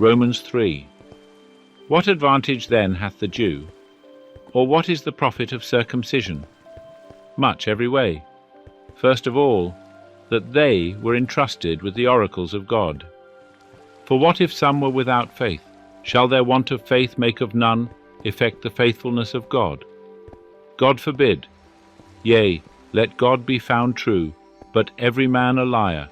Romans 3. What advantage then hath the Jew? Or what is the profit of circumcision? Much every way. First of all, that they were entrusted with the oracles of God. For what if some were without faith? Shall their want of faith make of none effect the faithfulness of God? God forbid. Yea, let God be found true, but every man a liar,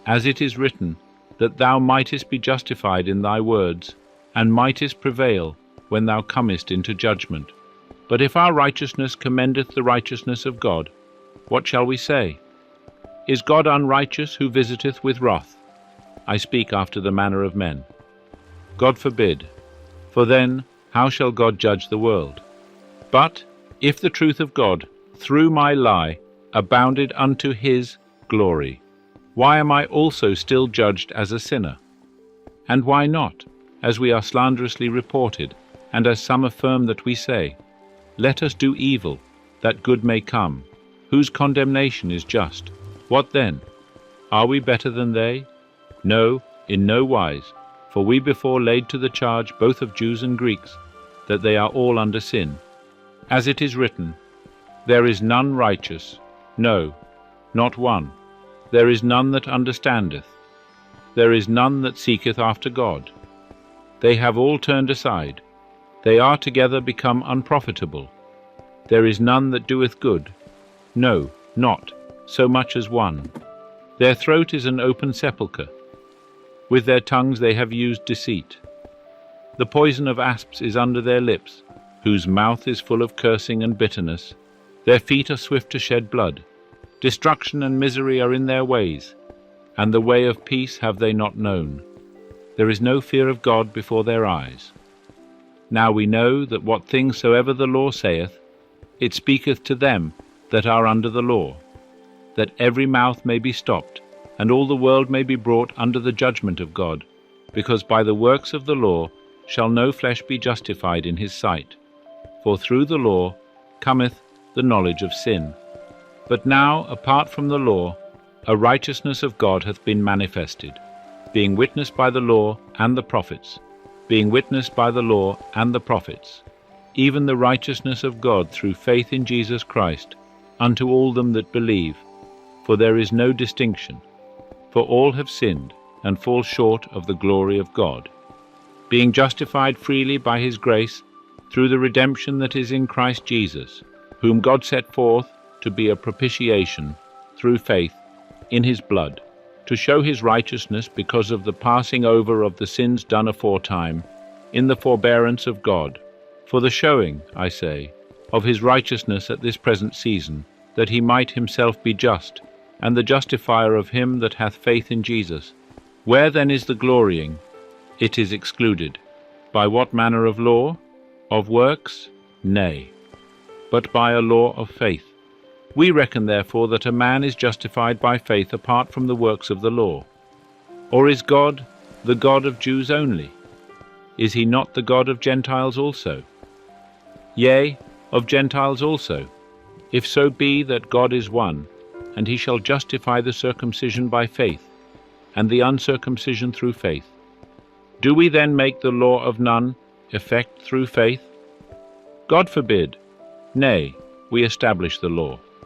as it is written, that thou mightest be justified in thy words, and mightest prevail when thou comest into judgment. But if our righteousness commendeth the righteousness of God, what shall we say? Is God unrighteous who visiteth with wrath? I speak after the manner of men. God forbid. For then how shall God judge the world? But if the truth of God, through my lie, abounded unto his glory, why am I also still judged as a sinner? And why not, as we are slanderously reported, and as some affirm that we say, let us do evil, that good may come, whose condemnation is just. What then? Are we better than they? No, in no wise, for we before laid to the charge both of Jews and Greeks, that they are all under sin. As it is written, there is none righteous, no, not one. There is none that understandeth. There is none that seeketh after God. They have all turned aside. They are together become unprofitable. There is none that doeth good. No, not, so much as one. Their throat is an open sepulchre. With their tongues they have used deceit. The poison of asps is under their lips, whose mouth is full of cursing and bitterness. Their feet are swift to shed blood. Destruction and misery are in their ways, and the way of peace have they not known. There is no fear of God before their eyes. Now we know that what things soever the law saith, it speaketh to them that are under the law, that every mouth may be stopped, and all the world may be brought under the judgment of God, because by the works of the law shall no flesh be justified in his sight. For through the law cometh the knowledge of sin. But now, apart from the law, a righteousness of God hath been manifested, being witnessed by the law and the prophets, being witnessed by the law and the prophets, even the righteousness of God through faith in Jesus Christ, unto all them that believe. For there is no distinction, for all have sinned, and fall short of the glory of God, being justified freely by his grace, through the redemption that is in Christ Jesus, whom God set forth to be a propitiation, through faith, in his blood, to show his righteousness because of the passing over of the sins done aforetime, in the forbearance of God, for the showing, I say, of his righteousness at this present season, that he might himself be just, and the justifier of him that hath faith in Jesus. Where then is the glorying? It is excluded. By what manner of law? Of works? Nay, but by a law of faith. We reckon therefore that a man is justified by faith apart from the works of the law. Or is God the God of Jews only? Is he not the God of Gentiles also? Yea, of Gentiles also, if so be that God is one, and he shall justify the circumcision by faith, and the uncircumcision through faith. Do we then make the law of none effect through faith? God forbid. Nay, we establish the law.